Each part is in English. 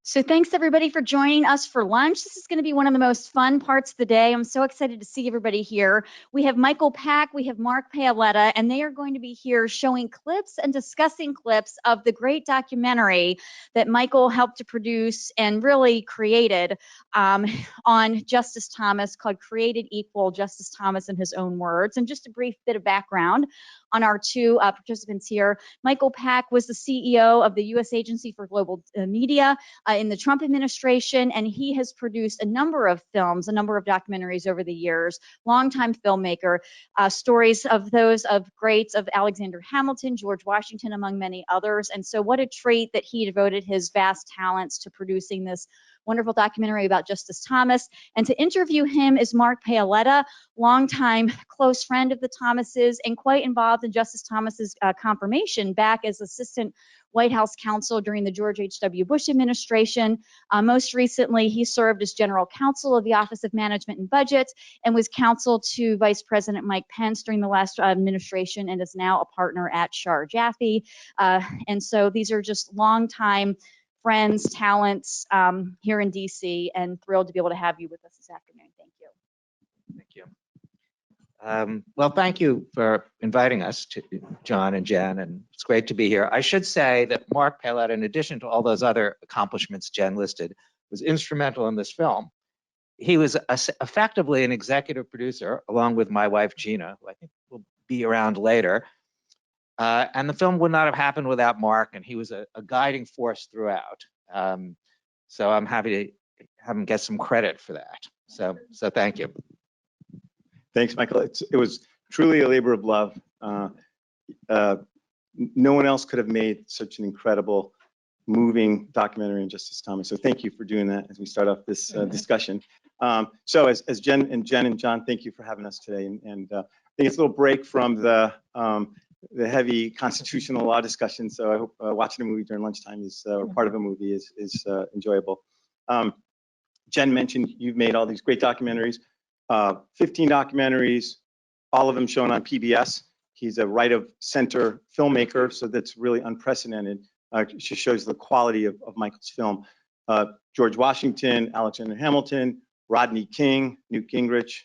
So thanks everybody for joining us for lunch. This is going to be one of the most fun parts of the day. I'm so excited to see everybody here. We have Michael Pack, we have Mark Paoletta, and they are going to be here showing clips and discussing clips of the great documentary that Michael helped to produce and really created on Justice Thomas, called Created Equal, Justice Thomas in His Own Words. And just a brief bit of background on our two participants here. Michael Pack was the CEO of the U.S. Agency for Global Media in the Trump administration, and he has produced a number of films, a number of documentaries over the years. Longtime filmmaker, stories of those of greats of Alexander Hamilton, George Washington, among many others. And so what a treat that he devoted his vast talents to producing this wonderful documentary about Justice Thomas. And to interview him is Mark Paoletta, longtime close friend of the Thomases and quite involved in Justice Thomas's confirmation back as assistant White House counsel during the George H.W. Bush administration. Most recently, he served as general counsel of the Office of Management and Budget and was counsel to Vice President Mike Pence during the last administration and is now a partner at Shar Jaffe. And so these are just longtime friends, talents here in DC, and thrilled to be able to have you with us this afternoon. Thank you. Thank you. Well, thank you for inviting us, to John and Jen, and it's great to be here. I should say that Mark Paoletta, in addition to all those other accomplishments Jen listed, was instrumental in this film. He was effectively an executive producer, along with my wife, Gina, who I think will be around later. And the film would not have happened without Mark, and he was a guiding force throughout. So I'm happy to have him get some credit for that. So thank you. Thanks, Michael. It was truly a labor of love. No one else could have made such an incredible, moving documentary on Justice Thomas. So thank you for doing that as we start off this discussion. So as Jen and John, thank you for having us today. And I think it's a little break from the heavy constitutional law discussion. So I hope watching a movie during lunchtime is, or part of a movie is enjoyable. Jen mentioned you've made all these great documentaries, 15 documentaries, all of them shown on PBS. He's a right of center filmmaker, so that's really unprecedented. It just shows the quality of Michael's film. George Washington, Alexander Hamilton, Rodney King, Newt Gingrich,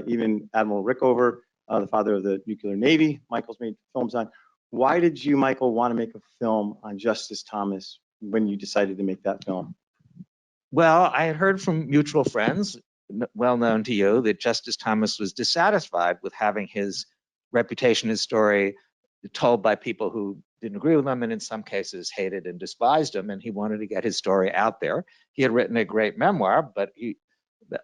even Admiral Rickover, the father of the nuclear navy, Michael's made films on. Why did you, Michael, want to make a film on Justice Thomas when you decided to make that film? Well, I had heard from mutual friends, well known to you, that Justice Thomas was dissatisfied with having his reputation, his story told by people who didn't agree with him, and in some cases hated and despised him, and he wanted to get his story out there. He had written a great memoir, but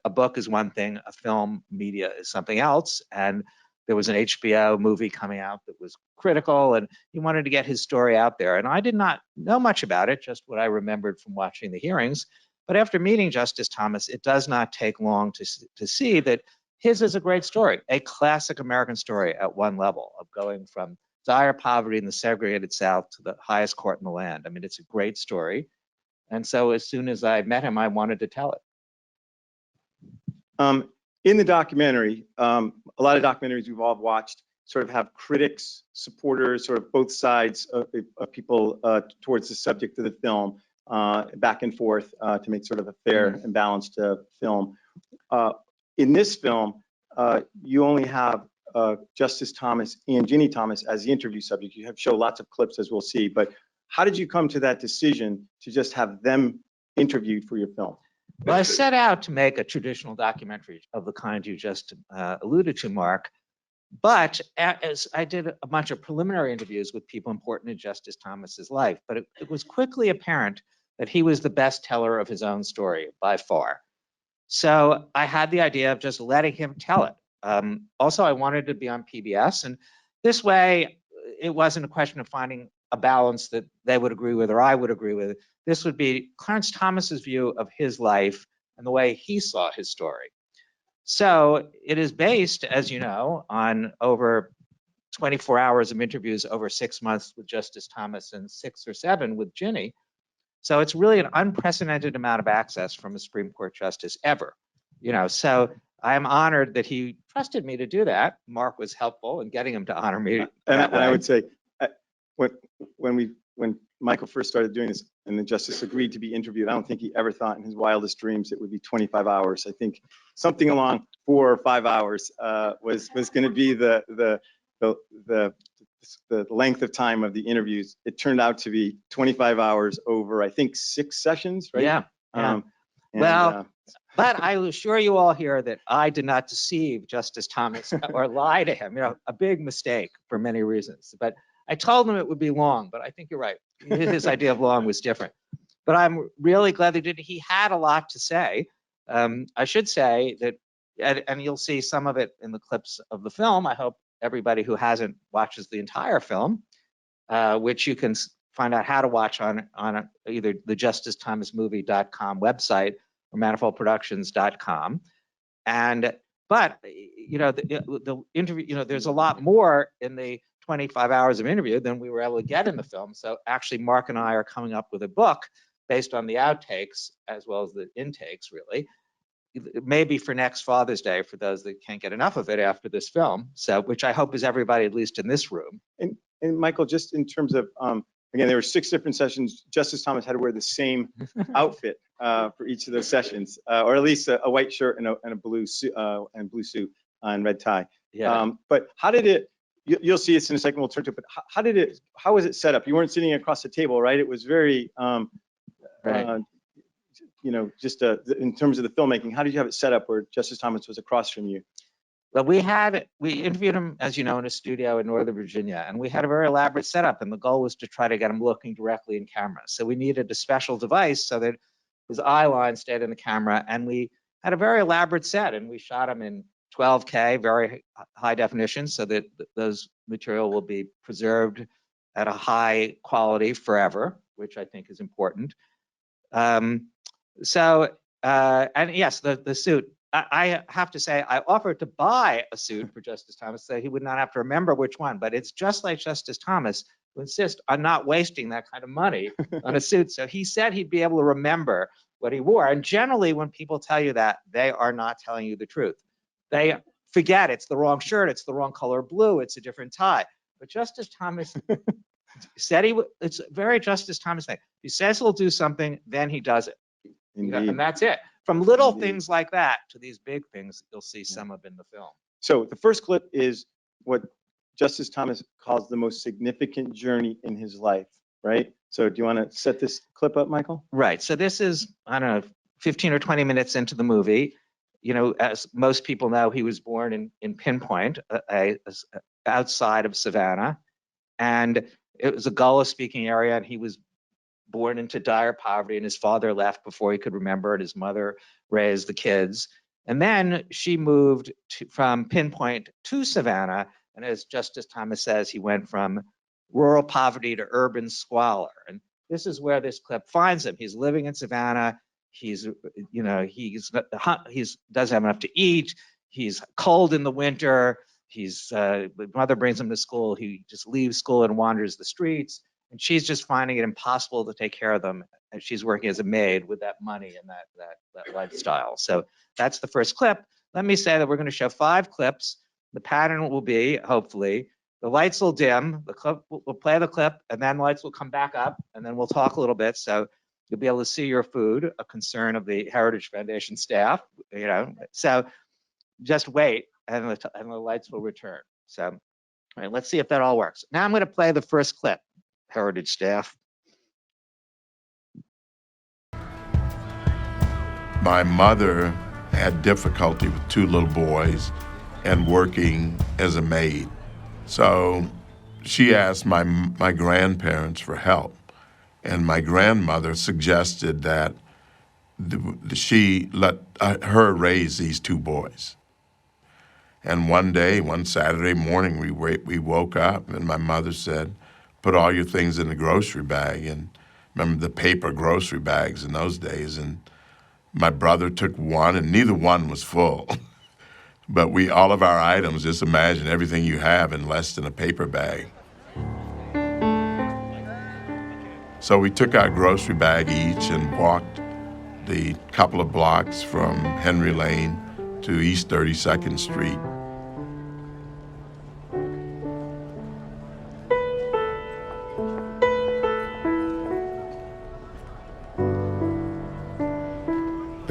a book is one thing, a film media is something else, and there was an HBO movie coming out that was critical, and he wanted to get his story out there. And I did not know much about it, just what I remembered from watching the hearings. But after meeting Justice Thomas, it does not take long to see that his is a great story, a classic American story at one level, of going from dire poverty in the segregated South to the highest court in the land. I mean, it's a great story. And so as soon as I met him, I wanted to tell it. In the documentary, a lot of documentaries we've all watched sort of have critics, supporters, sort of both sides of people towards the subject of the film, back and forth to make sort of a fair and balanced film. In this film, you only have Justice Thomas and Ginny Thomas as the interview subject. You have show lots of clips, as we'll see, but how did you come to that decision to just have them interviewed for your film? Well, I set out to make a traditional documentary of the kind you just alluded to, Mark, but as I did a bunch of preliminary interviews with people important in Justice Thomas's life, but it was quickly apparent that he was the best teller of his own story by far. So I had the idea of just letting him tell it. Also, I wanted to be on PBS, and this way it wasn't a question of finding a balance that they would agree with or I would agree with. This would be Clarence Thomas's view of his life and the way he saw his story. So it is based, as you know, on over 24 hours of interviews over 6 months with Justice Thomas and 6 or 7 with Ginny. So it's really an unprecedented amount of access from a Supreme Court justice ever. So I am honored that he trusted me to do that. Mark was helpful in getting him to honor me. And I would say, when Michael first started doing this and the justice agreed to be interviewed, I don't think he ever thought in his wildest dreams it would be 25 hours. I think something along 4 or 5 hours was going to be the length of time of the interviews. It turned out to be 25 hours over, I think, 6 sessions, right? Yeah. But I will assure you all here that I did not deceive Justice Thomas or lie to him. A big mistake for many reasons. But I told him it would be long, but I think you're right. His idea of long was different. But I'm really glad they did. He had a lot to say. I should say that, and you'll see some of it in the clips of the film. I hope everybody who hasn't watches the entire film, which you can find out how to watch on either the justicethomasmovie.com website or manifoldproductions.com. But the interview, there's a lot more in the 25 hours of interview than we were able to get in the film. So actually, Mark and I are coming up with a book based on the outtakes as well as the intakes, really. Maybe for next Father's Day for those that can't get enough of it after this film. So, which I hope is everybody, at least in this room. And Michael, just in terms of, again, there were 6 different sessions. Justice Thomas had to wear the same outfit for each of those sessions, or at least a white shirt and a blue suit and blue suit and red tie. Yeah. But how did it? You'll see this in a second. We'll turn to it. But how was it set up? You weren't sitting across the table, right? It was very, Right. just in terms of the filmmaking. How did you have it set up where Justice Thomas was across from you? Well, we interviewed him, as you know, in a studio in Northern Virginia, and we had a very elaborate setup, and the goal was to try to get him looking directly in camera. So we needed a special device so that his eye line stayed in the camera, and we had a very elaborate set, and we shot him in 12K, very high definition, so that those material will be preserved at a high quality forever, which I think is important. And yes, the suit. I have to say, I offered to buy a suit for Justice Thomas so he would not have to remember which one, but it's just like Justice Thomas who insists on not wasting that kind of money on a suit. So he said he'd be able to remember what he wore. And generally, when people tell you that, they are not telling you the truth. They forget it's the wrong shirt, it's the wrong color blue, it's a different tie. But Justice Thomas said it's a very Justice Thomas thing. He says he'll do something, then he does it. And that's it. From little things like that to these big things, you'll see some of in the film. So the first clip is what Justice Thomas calls the most significant journey in his life, right? So do you want to set this clip up, Michael? Right. So this is, I don't know, 15 or 20 minutes into the movie. As most people know, he was born in Pinpoint, outside of Savannah. And it was a Gullah-speaking area, and he was born into dire poverty, and his father left before he could remember it. His mother raised the kids. And then she moved from Pinpoint to Savannah. And as Justice Thomas says, he went from rural poverty to urban squalor. And this is where this clip finds him. He's living in Savannah. He doesn't have enough to eat. He's cold in the winter. The mother brings him to school. He just leaves school and wanders the streets. And she's just finding it impossible to take care of them. And she's working as a maid with that money and that lifestyle. So that's the first clip. Let me say that we're going to show 5 clips. The pattern will be, hopefully, the lights will dim, we'll play the clip, and then lights will come back up, and then we'll talk a little bit. So you'll be able to see your food, a concern of the Heritage Foundation staff, So just wait, and the lights will return. So, all right, let's see if that all works. Now I'm going to play the first clip. Heritage staff. My mother had difficulty with 2 little boys and working as a maid. So she asked my grandparents for help. And my grandmother suggested that she let her raise these 2 boys. And one Saturday morning, we woke up and my mother said, "Put all your things in the grocery bag." And remember the paper grocery bags in those days. And my brother took one, and neither one was full. But all of our items, just imagine everything you have in less than a paper bag. So we took our grocery bag each and walked the couple of blocks from Henry Lane to East 32nd Street.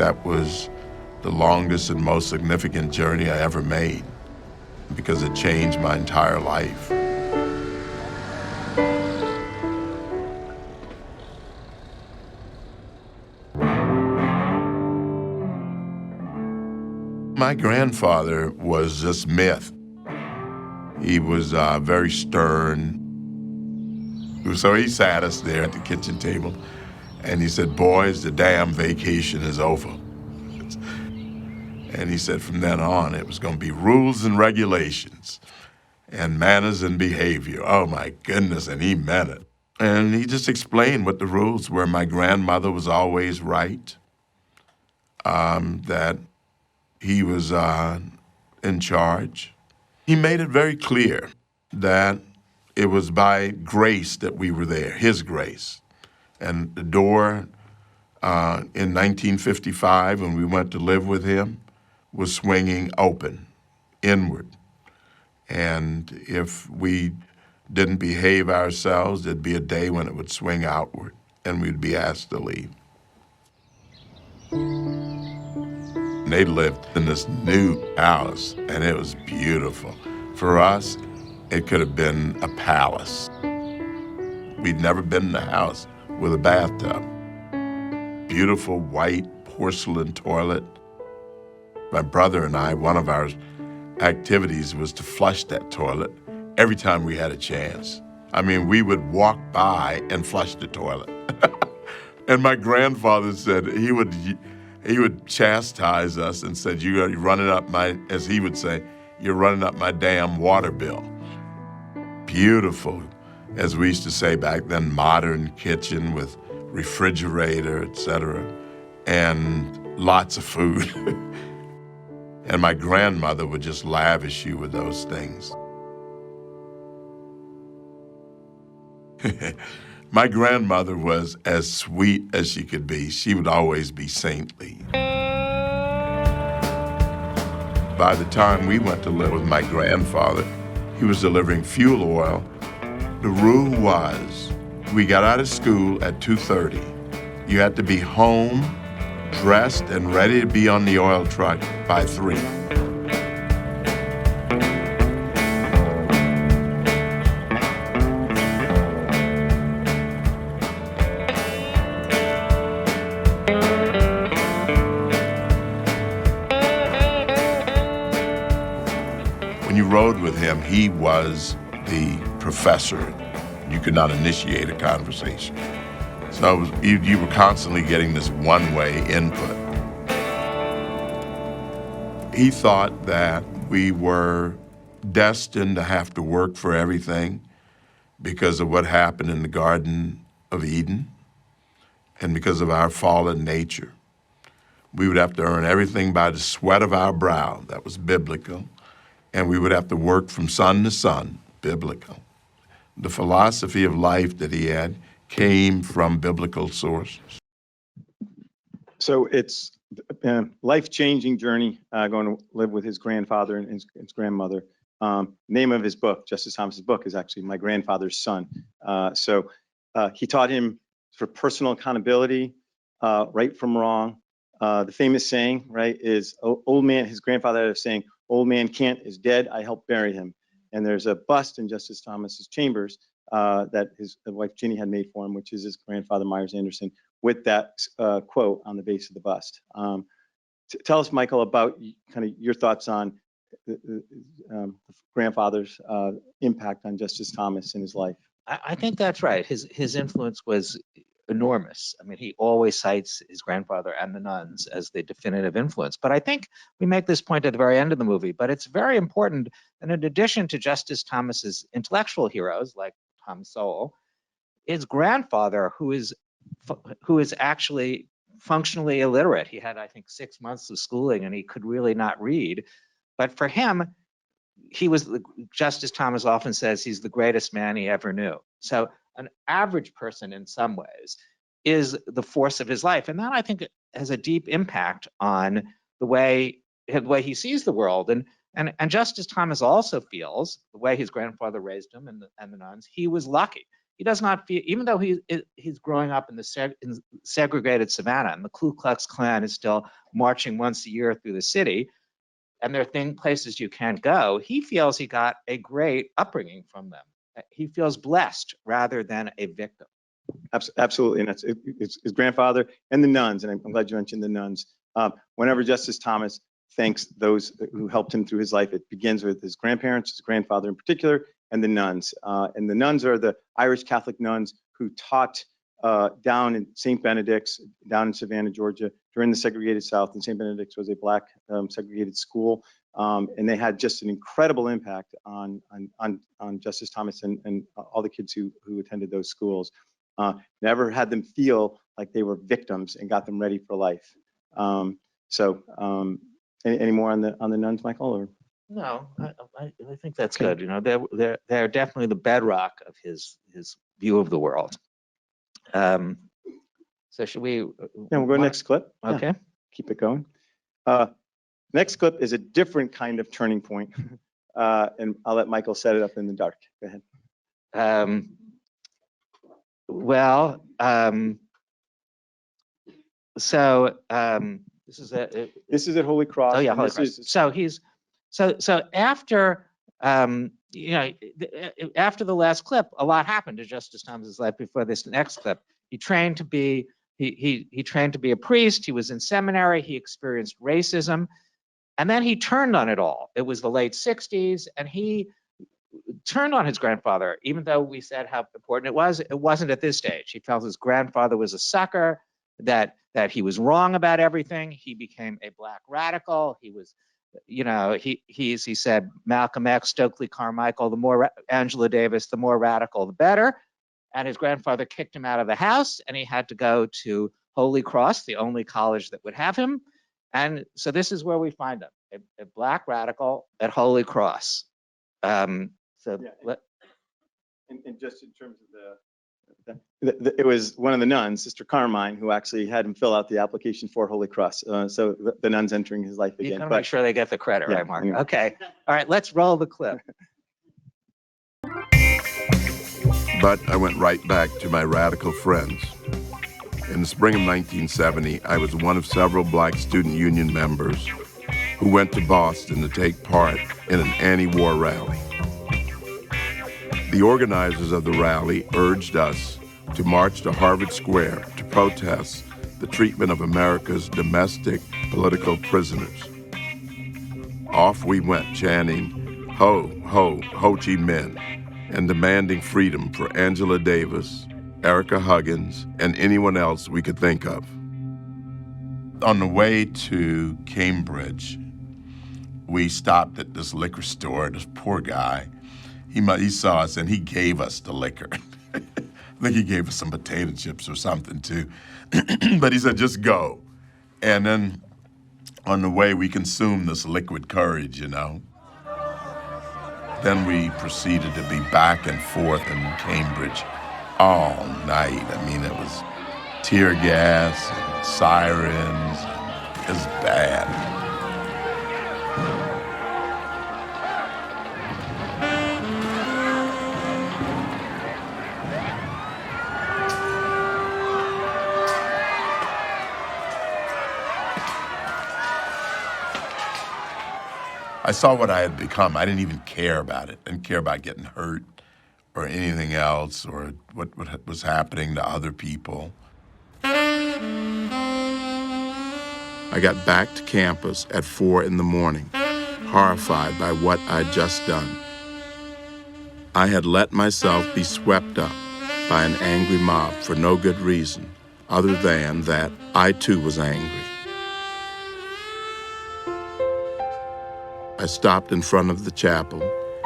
that was the longest and most significant journey I ever made because it changed my entire life. My grandfather was this myth. He was very stern. So he sat us there at the kitchen table and he said, "Boys, the damn vacation is over." And he said from then on, it was going to be rules and regulations and manners and behavior. Oh my goodness, and he meant it. And he just explained what the rules were. My grandmother was always right, that he was in charge. He made it very clear that it was by grace that we were there, his grace. And the door in 1955, when we went to live with him, was swinging open, inward. And if we didn't behave ourselves, there'd be a day when it would swing outward and we'd be asked to leave. And they lived in this new house and it was beautiful. For us, it could have been a palace. We'd never been in a house with a bathtub. Beautiful white porcelain toilet. My brother and I, one of our activities was to flush that toilet every time we had a chance. I mean, we would walk by and flush the toilet. And my grandfather said he would chastise us and said, "You're running up my," as he would say, "you're running up my damn water bill." Beautiful, as we used to say back then, modern kitchen with refrigerator, etc., and lots of food. And my grandmother would just lavish you with those things. My grandmother was as sweet as she could be. She would always be saintly. By the time we went to live with my grandfather, he was delivering fuel oil. The rule was, we got out of school at 2:30. You had to be home, dressed and ready to be on the oil truck by 3. When you rode with him, he was the professor. You could not initiate a conversation. So you were constantly getting this one-way input. He thought that we were destined to have to work for everything because of what happened in the Garden of Eden and because of our fallen nature. We would have to earn everything by the sweat of our brow. That was biblical. And we would have to work from sun to sun, biblical. The philosophy of life that he had came from biblical sources. So it's a life-changing journey going to live with his grandfather and his grandmother. Name of his book, Justice Thomas's book, is actually My Grandfather's Son. So he taught him for personal accountability, right from wrong. The famous saying, right, is old man, his grandfather had a saying, "Old man Kent is dead, I helped bury him." And there's a bust in Justice Thomas's chambers that his wife Ginny had made for him, which is his grandfather Myers Anderson, with that quote on the base of the bust. Tell us, Michael, about kind of your thoughts on the grandfather's impact on Justice Thomas in his life. I think that's right. His influence was enormous. I mean, he always cites his grandfather and the nuns as the definitive influence. But I think we make this point at the very end of the movie, but it's very important that in addition to Justice Thomas's intellectual heroes like Tom Sowell, his grandfather, who is actually functionally illiterate. He had, I think, 6 months of schooling and he could really not read. But for him, he was, Justice Thomas often says, he's the greatest man he ever knew. So an average person in some ways is the force of his life. And that, I think, has a deep impact on the way he sees the world. And Justice Thomas also feels, the way his grandfather raised him and the nuns, he was lucky. he does not feel, even though he's growing up in the segregated Savannah, and the Ku Klux Klan is still marching once a year through the city, and there are places you can't go, he feels he got a great upbringing from them. He feels blessed rather than a victim. Absolutely, and it's his grandfather and the nuns, and I'm glad you mentioned the nuns. Whenever Justice Thomas thanks those who helped him through his life, it begins with his grandparents, his grandfather in particular, and the nuns. And the nuns are the Irish Catholic nuns who taught down in St. Benedict's, down in Savannah, Georgia, during the segregated South. And St. Benedict's was a Black segregated school. And they had just an incredible impact on Justice Thomas and all the kids who attended those schools. Never had them feel like they were victims and got them ready for life. Any more on the nuns, Michael? Or? No, I think that's good. You know, they're definitely the bedrock of his view of the world. So should we? Yeah, we'll go next clip. Okay. Yeah, keep it going. Next clip is a different kind of turning point, and I'll let Michael set it up in the dark. Go ahead. This is at Holy Cross. Oh yeah, Holy Cross. So after after the last clip, a lot happened to Justice Thomas's life before this next clip. He trained to be he trained to be a priest. He was in seminary. He experienced racism, and then he turned on it all. It was the late '60s, and he turned on his grandfather, even though we said how important it was. It wasn't at this stage. He felt his grandfather was a sucker, that he was wrong about everything. He became a Black radical. He was, he said Malcolm X, Stokely Carmichael, the more Angela Davis, the more radical, the better. And his grandfather kicked him out of the house, and he had to go to Holy Cross, the only college that would have him. And so this is where we find him, a Black radical at Holy Cross. And just in terms of it was one of the nuns, Sister Carmine, who actually had him fill out the application for Holy Cross. So the nuns entering his life again. You gotta make sure they get the credit, right, Mark? Yeah. Okay. All right, let's roll the clip. But I went right back to my radical friends. In the spring of 1970, I was one of several Black student union members who went to Boston to take part in an anti-war rally. The organizers of the rally urged us to march to Harvard Square to protest the treatment of America's domestic political prisoners. Off we went, chanting, "Ho, ho, Ho Chi Minh," and demanding freedom for Angela Davis, Erica Huggins, and anyone else we could think of. On the way to Cambridge, we stopped at this liquor store. This poor guy, he saw us and he gave us the liquor. I think he gave us some potato chips or something too. But he said, just go. And then on the way, we consumed this liquid courage, Then we proceeded to be back and forth in Cambridge all night. I mean, it was tear gas and sirens. It was bad. I saw what I had become. I didn't even care about it. I didn't care about getting hurt or anything else or what was happening to other people. I got back to campus at 4 a.m, horrified by what I'd just done. I had let myself be swept up by an angry mob for no good reason other than that I too was angry. I stopped in front of the chapel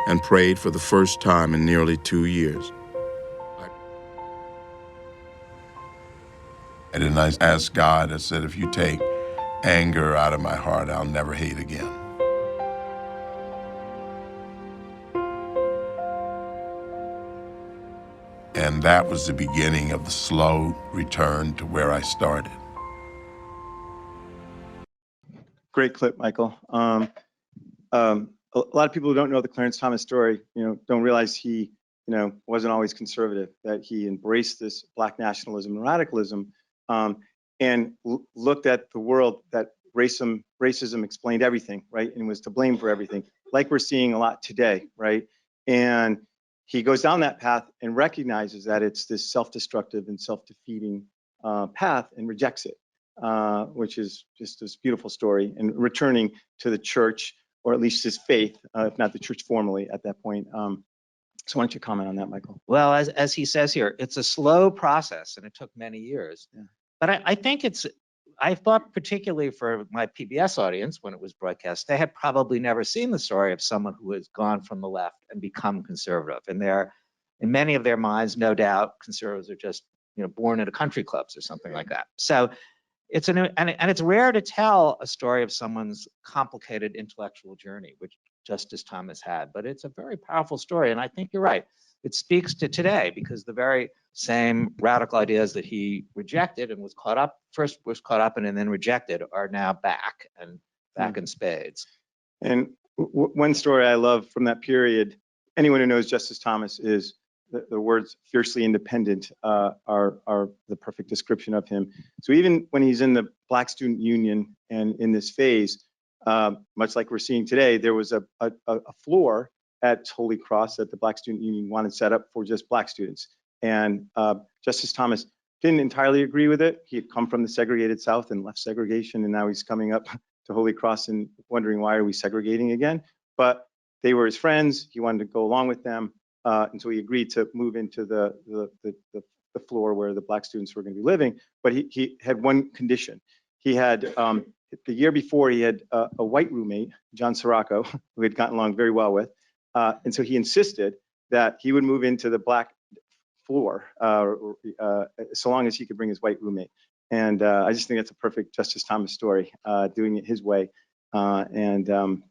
and prayed for the first time in nearly 2 years. And then I asked God, I said, if you take anger out of my heart, I'll never hate again. And that was the beginning of the slow return to where I started. Great clip, Michael. A lot of people who don't know the Clarence Thomas story, don't realize he wasn't always conservative, that he embraced this Black nationalism and radicalism, and looked at the world that racism explained everything, right? And was to blame for everything, like we're seeing a lot today, right? And he goes down that path and recognizes that it's this self-destructive and self-defeating path and rejects it, which is just this beautiful story, and returning to the church, or at least his faith, if not the church formally at that point. So why don't you comment on that, Michael? Well, as he says here, it's a slow process and it took many years. Yeah. But I think I thought particularly for my PBS audience when it was broadcast, they had probably never seen the story of someone who has gone from the left and become conservative. And in many of their minds, no doubt, conservatives are just born into country clubs or something like that. So it's and it's rare to tell a story of someone's complicated intellectual journey, which Justice Thomas had, but it's a very powerful story. And I think you're right. It speaks to today, because the very same radical ideas that he rejected and was caught up in and then rejected are now back in spades. And one story I love from that period, anyone who knows Justice Thomas, is the words "fiercely independent" are the perfect description of him. So even when he's in the Black Student Union and in this phase, much like we're seeing today, there was a floor at Holy Cross that the Black Student Union wanted set up for just Black students. And Justice Thomas didn't entirely agree with it. He had come from the segregated South and left segregation, and now he's coming up to Holy Cross and wondering, why are we segregating again? But they were his friends. He wanted to go along with them. And so he agreed to move into the floor where the Black students were going to be living. But he had one condition. He had, the year before, he had a white roommate, John Sirocco, who he had gotten along very well with. And so he insisted that he would move into the Black floor so long as he could bring his white roommate. And I just think that's a perfect Justice Thomas story, doing it his way, and having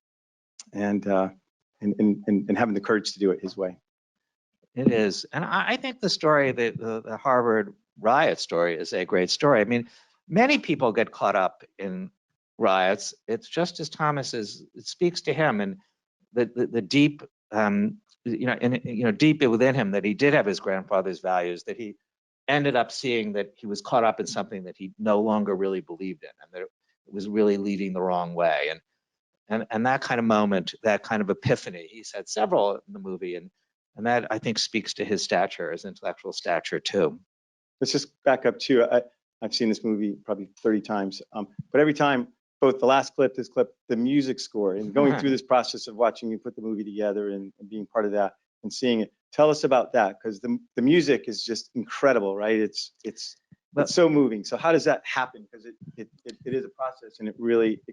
the courage to do it his way. It is. And I think the story, the Harvard riot story, is a great story. I mean, many people get caught up in riots. It's Justice Thomas's, it speaks to him and the deep, deep within him, that he did have his grandfather's values, that he ended up seeing that he was caught up in something that he no longer really believed in, and that it was really leading the wrong way. And that kind of moment, that kind of epiphany, he's had several in the movie, and that, I think, speaks to his stature, his intellectual stature too. Let's just back up too. I've seen this movie probably 30 times, but every time, both the last clip, this clip, the music score, and going through this process of watching you put the movie together and being part of that and seeing it. Tell us about that, because the music is just incredible, right? It's so moving. So how does that happen? Because it is a process, and it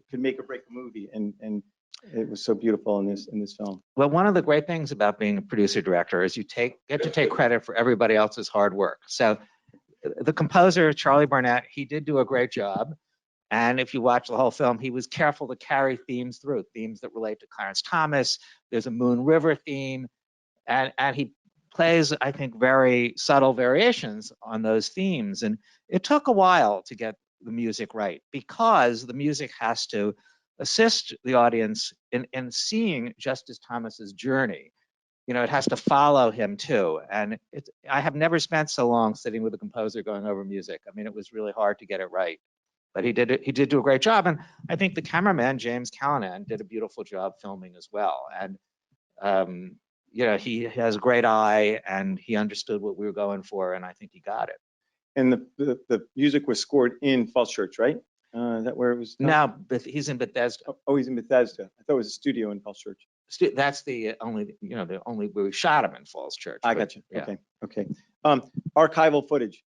could make or break a movie, and it was so beautiful in this film. Well, one of the great things about being a producer director is you get to take credit for everybody else's hard work. So the composer, Charlie Barnett, he did do a great job. And if you watch the whole film, he was careful to carry themes through, themes that relate to Clarence Thomas. There's a Moon River theme, and he plays, I think, very subtle variations on those themes. And it took a while to get the music right, because the music has to assist the audience in seeing Justice Thomas's journey. It has to follow him too. And I have never spent so long sitting with a composer going over music. I mean, it was really hard to get it right. But he did do a great job. And I think the cameraman, James Callanan, did a beautiful job filming as well. And, he has a great eye, and he understood what we were going for, and I think he got it. And the music was scored in Falls Church, right? Is that where it was done? No, but he's in Bethesda. Oh, he's in Bethesda. I thought it was a studio in Falls Church. That's the only where we shot him, in Falls Church. I got you. Yeah. Okay. Archival footage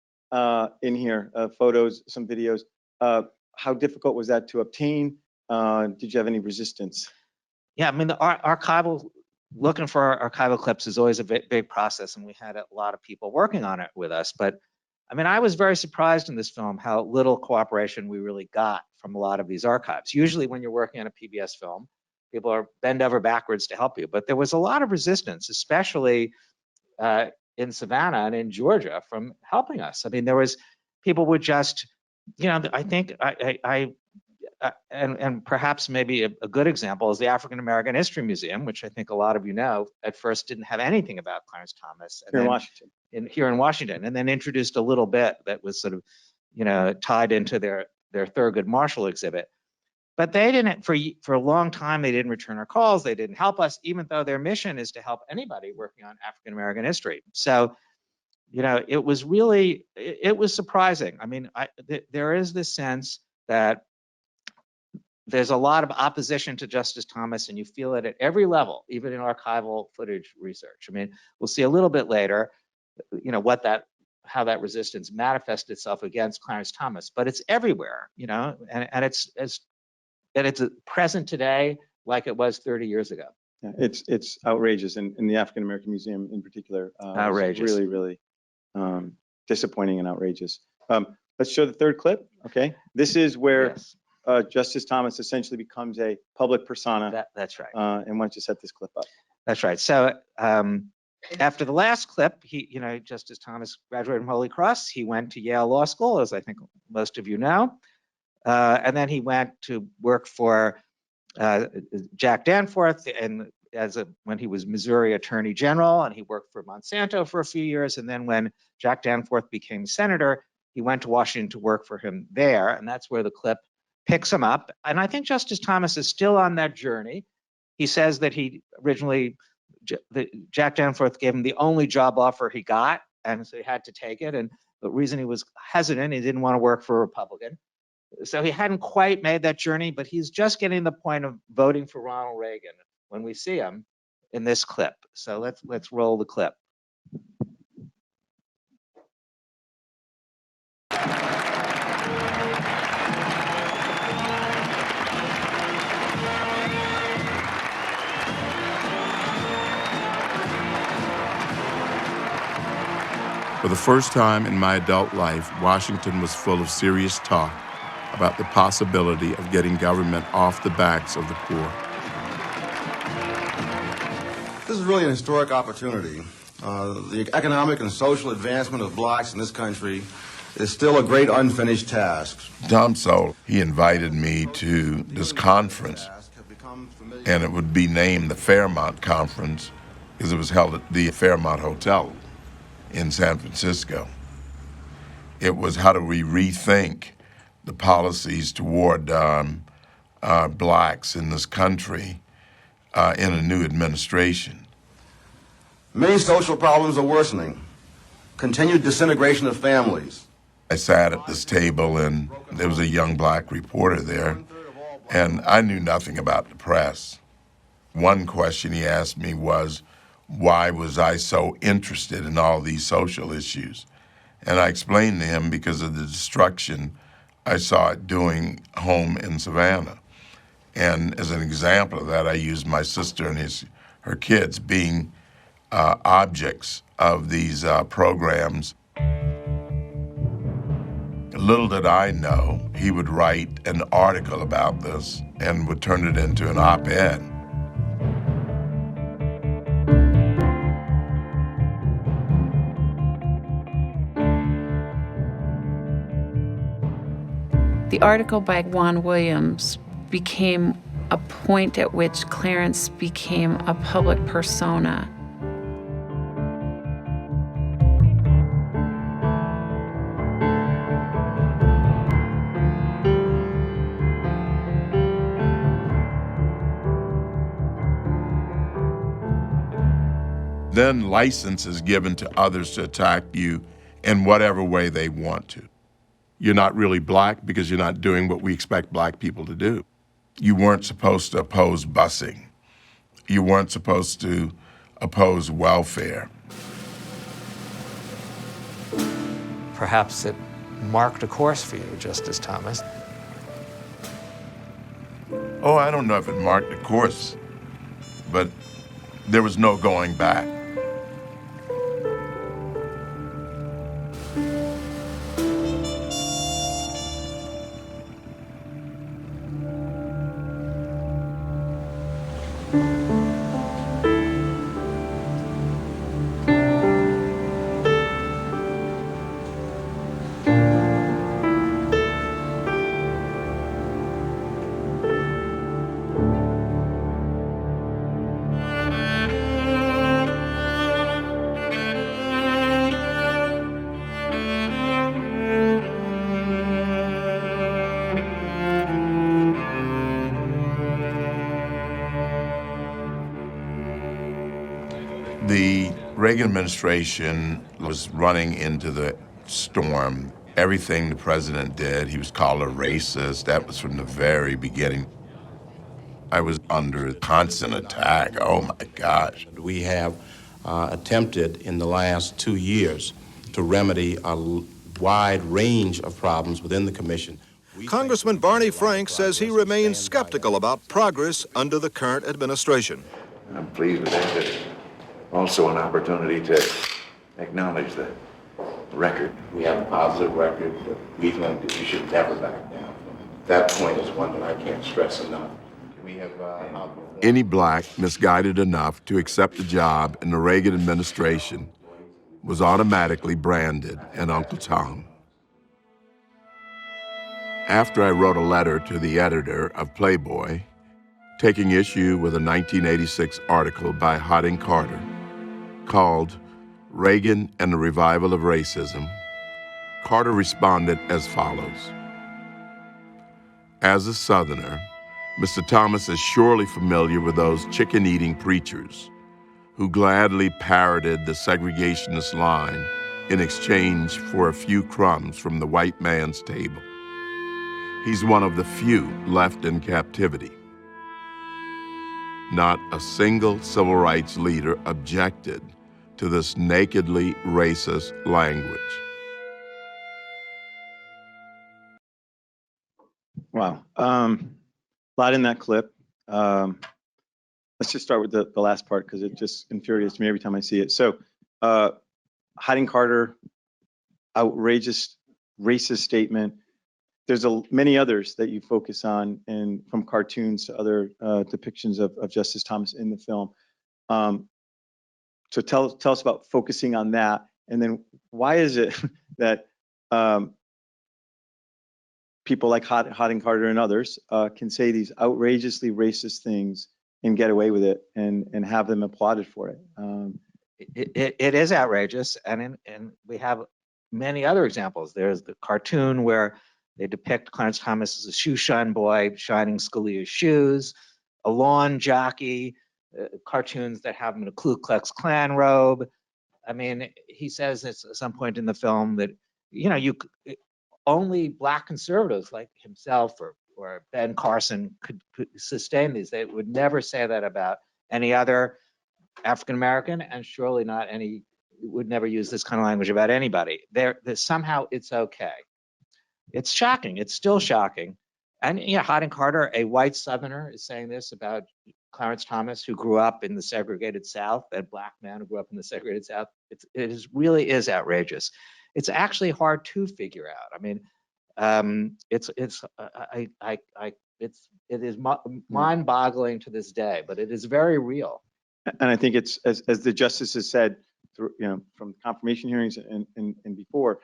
in here, photos, some videos. How difficult was that to obtain? Did you have any resistance? Yeah, I mean, looking for archival clips is always a big process, and we had a lot of people working on it with us. But I mean, I was very surprised in this film how little cooperation we really got from a lot of these archives. Usually when you're working on a PBS film, people are bend over backwards to help you. But there was a lot of resistance, especially in Savannah and in Georgia, from helping us. I mean, there was people would just, I think and perhaps maybe a good example is the African American History Museum, which I think a lot of you know at first didn't have anything about Clarence Thomas. Here in Washington. Here in Washington, and then introduced a little bit that was sort of, tied into their Thurgood Marshall exhibit. But they didn't, for a long time, they didn't return our calls. They didn't help us, even though their mission is to help anybody working on African American history. So, it was really, it was surprising. I mean, there is this sense that there's a lot of opposition to Justice Thomas, and you feel it at every level, even in archival footage research. I mean, we'll see a little bit later, how that resistance manifests itself against Clarence Thomas, but it's everywhere, and it's present today like it was 30 years ago. Yeah, it's outrageous, and in the African American Museum in particular, outrageous. Really, really disappointing and outrageous. Let's show the third clip. Okay, this is where Yes, Justice Thomas essentially becomes a public persona. that's right. And why don't you set this clip up? That's right. So after the last clip, Justice Thomas graduated from Holy Cross. He went to Yale Law School, as I think most of you know. And then he went to work for Jack Danforth and when he was Missouri Attorney General, and he worked for Monsanto for a few years. And then when Jack Danforth became senator, he went to Washington to work for him there. And that's where the clip picks him up. And I think Justice Thomas is still on that journey. He says that he originally, Jack Danforth gave him the only job offer he got, and so he had to take it. And the reason he was hesitant, he didn't want to work for a Republican. So he hadn't quite made that journey, but he's just getting the point of voting for Ronald Reagan when we see him in this clip. So let's roll the clip. For the first time in my adult life, Washington was full of serious talk about the possibility of getting government off the backs of the poor. This is really an historic opportunity. The economic and social advancement of blacks in this country is still a great unfinished task. So he invited me to this conference, and it would be named the Fairmont Conference because it was held at the Fairmont Hotel in San Francisco. It was how do we rethink the policies toward blacks in this country in a new administration. Many social problems are worsening. Continued disintegration of families. I sat at this table, and there was a young black reporter there, and I knew nothing about the press. One question he asked me was, why was I so interested in all these social issues? And I explained to him because of the destruction I saw it doing home in Savannah. And as an example of that, I used my sister and her kids being objects of these programs. Little did I know, he would write an article about this and would turn it into an op-ed. The article by Juan Williams became a point at which Clarence became a public persona. Then license is given to others to attack you in whatever way they want to. You're not really black because you're not doing what we expect black people to do. You weren't supposed to oppose busing. You weren't supposed to oppose welfare. Perhaps it marked a course for you, Justice Thomas. Oh, I don't know if it marked a course, but there was no going back. Reagan administration was running into the storm. Everything the president did, he was called a racist. That was from the very beginning. I was under constant attack. Oh my gosh. We have attempted in the last 2 years to remedy a wide range of problems within the commission. Congressman Barney Frank says he remains skeptical about progress under the current administration. I'm pleased with that, but also an opportunity to acknowledge the record. We have a positive record, but we think that you should never back down. That point is one that I can't stress enough. We have Any black misguided enough to accept a job in the Reagan administration was automatically branded an Uncle Tom. After I wrote a letter to the editor of Playboy, taking issue with a 1986 article by Harding Carter called Reagan and the Revival of Racism, Carter responded as follows. As a Southerner, Mr. Thomas is surely familiar with those chicken-eating preachers who gladly parroted the segregationist line in exchange for a few crumbs from the white man's table. He's one of the few left in captivity. Not a single civil rights leader objected to this nakedly racist language. Wow. A lot in that clip. Let's just start with the last part because it just infuriates me every time I see it. So, Harding Carter, outrageous racist statement. There's many others that you focus on, and from cartoons to other depictions of Justice Thomas in the film. So tell us about focusing on that, and then why is it that people like Harding Carter and others can say these outrageously racist things and get away with it and have them applauded for it? It is outrageous, and we have many other examples. There's the cartoon where they depict Clarence Thomas as a shoe shine boy shining Scalia's shoes, a lawn jockey, cartoons that have him in a Ku Klux Klan robe. I mean, he says at some point in the film that, you know, only black conservatives like himself or Ben Carson could sustain these. They would never say that about any other African American, and surely not any, would never use this kind of language about anybody. Somehow it's okay. It's shocking. It's still shocking. And yeah, Harding Carter, a white Southerner, is saying this about Clarence Thomas, who grew up in the segregated South, a black man who grew up in the segregated South. It really is outrageous. It's actually hard to figure out. I mean, it is mind-boggling to this day, but it is very real. And I think it's as the justices said, through, you know, from confirmation hearings and before.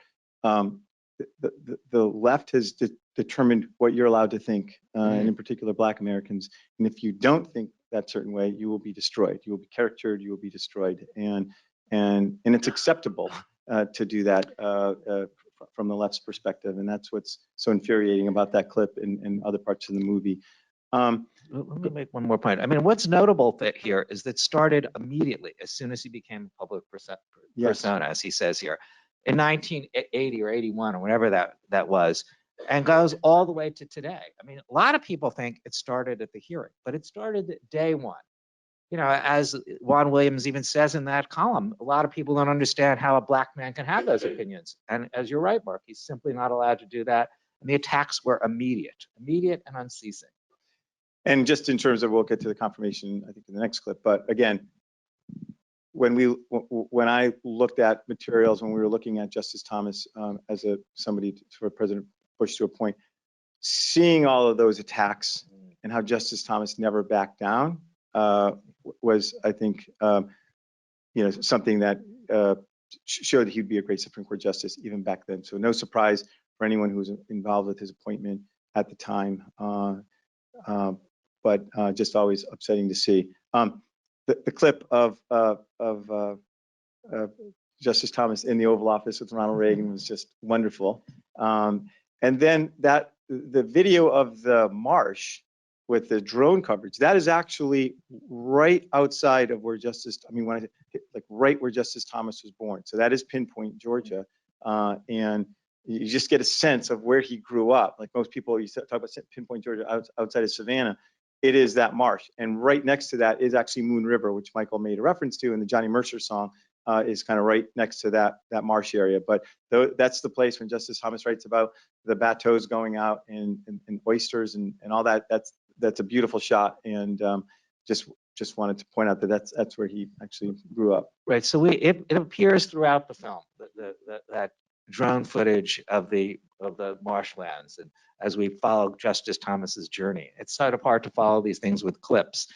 The left has determined what you're allowed to think, and in particular, Black Americans. And if you don't think that certain way, you will be destroyed. You will be caricatured. You will be destroyed. And it's acceptable to do that from the left's perspective. And that's what's so infuriating about that clip and other parts of the movie. Let me make one more point. I mean, what's notable here is that started immediately as soon as he became a public persona, as he says here, in 1980 or 81 or whatever that was, and goes all the way to today. I mean, a lot of people think it started at the hearing, but it started day one. You know, as Juan Williams even says in that column, a lot of people don't understand how a black man can have those opinions. And as you're right, Mark, he's simply not allowed to do that. And the attacks were immediate and unceasing. And just in terms of, we'll get to the confirmation, I think, in the next clip. But again, when I looked at materials, when we were looking at Justice Thomas as somebody for President Bush to a point, seeing all of those attacks and how Justice Thomas never backed down was, I think, something that showed that he'd be a great Supreme Court justice even back then. So no surprise for anyone who was involved with his appointment at the time. But just always upsetting to see. The clip of Justice Thomas in the Oval Office with Ronald Reagan was just wonderful. And then the video of the march with the drone coverage, that is actually right outside of where when I say, like right where Justice Thomas was born. So that is Pinpoint, Georgia. And you just get a sense of where he grew up. Like most people, you talk about Pinpoint, Georgia, outside of Savannah. It is that marsh. And right next to that is actually Moon River, which Michael made a reference to in the Johnny Mercer song, is kind of right next to that marsh area. But that's the place when Justice Thomas writes about the bateaux going out and oysters and all that. That's a beautiful shot. And just wanted to point out that that's where he actually grew up. Right. So it appears throughout the film, that drone footage of the marshlands, and as we follow Justice Thomas's journey, it's sort of hard to follow these things with clips.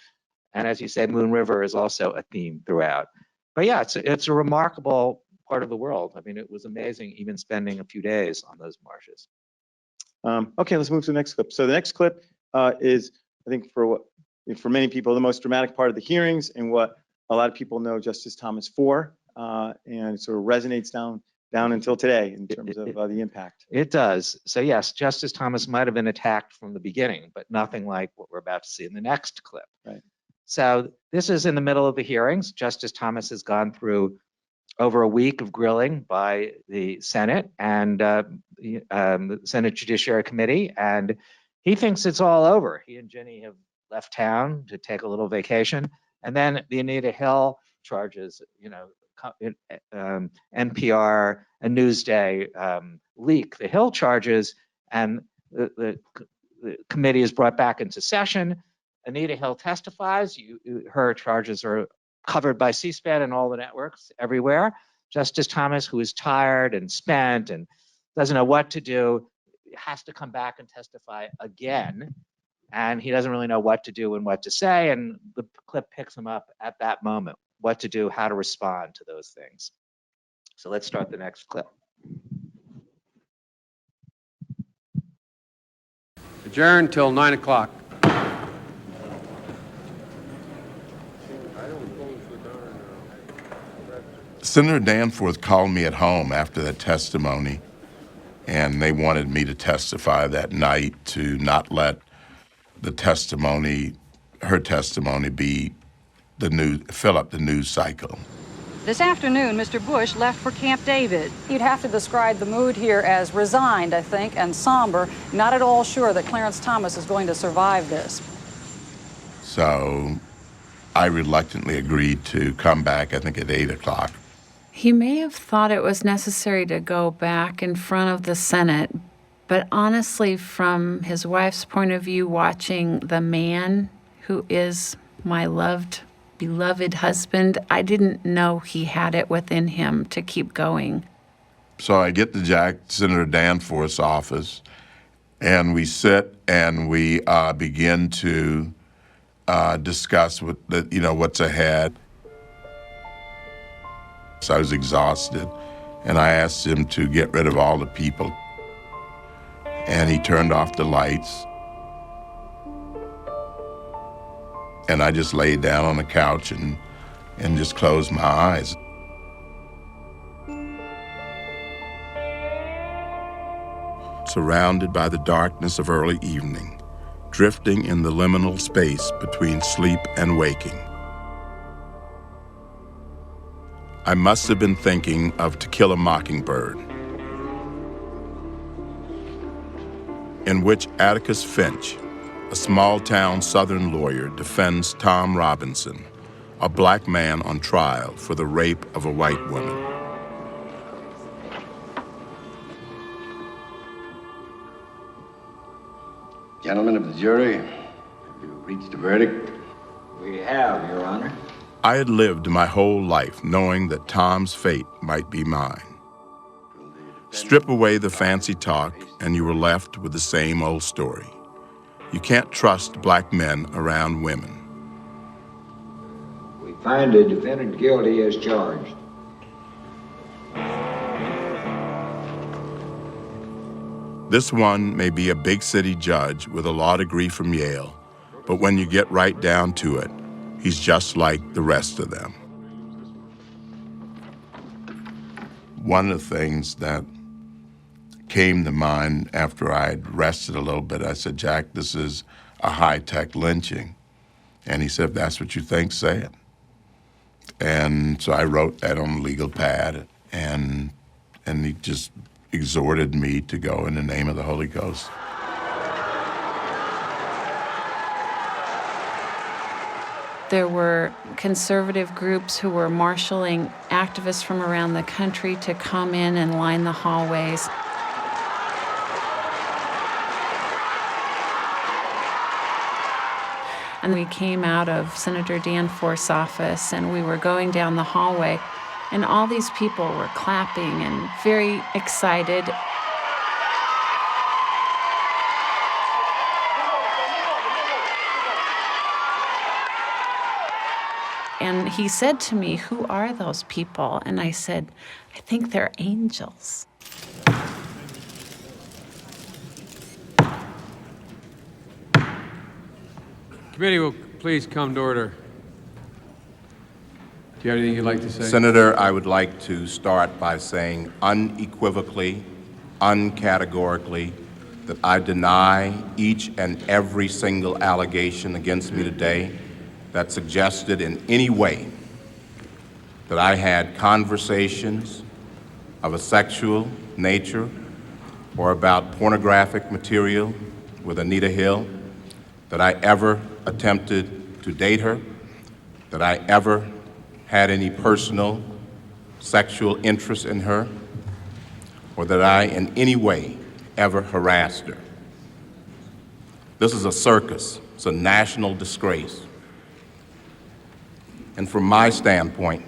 And as you say, Moon River is also a theme throughout. But yeah, it's a remarkable part of the world. I mean, it was amazing even spending a few days on those marshes. Okay, let's move to the next clip. So the next clip is, I think, for many people, the most dramatic part of the hearings and what a lot of people know Justice Thomas for, and it sort of resonates down until today in terms of the impact. It does. So yes, Justice Thomas might have been attacked from the beginning, but nothing like what we're about to see in the next clip. Right. So this is in the middle of the hearings. Justice Thomas has gone through over a week of grilling by the Senate and the Senate Judiciary Committee, and he thinks it's all over. He and Ginny have left town to take a little vacation, and then the Anita Hill charges, NPR and Newsday leak the Hill charges, and the committee is brought back into session. Anita Hill testifies. Her charges are covered by C-SPAN and all the networks everywhere. Justice Thomas, who is tired and spent and doesn't know what to do, has to come back and testify again. And he doesn't really know what to do and what to say. And the clip picks him up at that moment, what to do, how to respond to those things. So let's start the next clip. Adjourned till 9 o'clock. Senator Danforth called me at home after that testimony, and they wanted me to testify that night to not let her testimony be fill up the news cycle. This afternoon, Mr. Bush left for Camp David. You'd have to describe the mood here as resigned, I think, and somber, not at all sure that Clarence Thomas is going to survive this. So I reluctantly agreed to come back, I think, at 8 o'clock. He may have thought it was necessary to go back in front of the Senate, but honestly, from his wife's point of view, watching the man who is my beloved husband, I didn't know he had it within him to keep going. So I get to Senator Danforth's office, and we sit and we begin to discuss what's ahead. So I was exhausted, and I asked him to get rid of all the people. And he turned off the lights. And I just laid down on the couch and just closed my eyes. Surrounded by the darkness of early evening, drifting in the liminal space between sleep and waking. I must have been thinking of To Kill a Mockingbird, in which Atticus Finch, a small-town Southern lawyer, defends Tom Robinson, a black man on trial for the rape of a white woman. Gentlemen of the jury, have you reached a verdict? We have, Your Honor. I had lived my whole life knowing that Tom's fate might be mine. Strip away the fancy talk, and you were left with the same old story. You can't trust black men around women. We find the defendant guilty as charged. This one may be a big city judge with a law degree from Yale, but when you get right down to it, he's just like the rest of them. One of the things that came to mind after I had rested a little bit, I said, Jack, this is a high-tech lynching. And he said, if that's what you think, say it. And so I wrote that on a legal pad, and he just exhorted me to go in the name of the Holy Ghost. There were conservative groups who were marshaling activists from around the country to come in and line the hallways. And we came out of Senator Danforth's office, and we were going down the hallway, and all these people were clapping and very excited. And he said to me, "Who are those people?" And I said, "I think they're angels." Committee will please come to order. Do you have anything you'd like to say? Senator, I would like to start by saying unequivocally, uncategorically, that I deny each and every single allegation against me today that suggested in any way that I had conversations of a sexual nature or about pornographic material with Anita Hill, that I ever attempted to date her, that I ever had any personal sexual interest in her, or that I in any way ever harassed her. This is a circus. It's a national disgrace. And from my standpoint,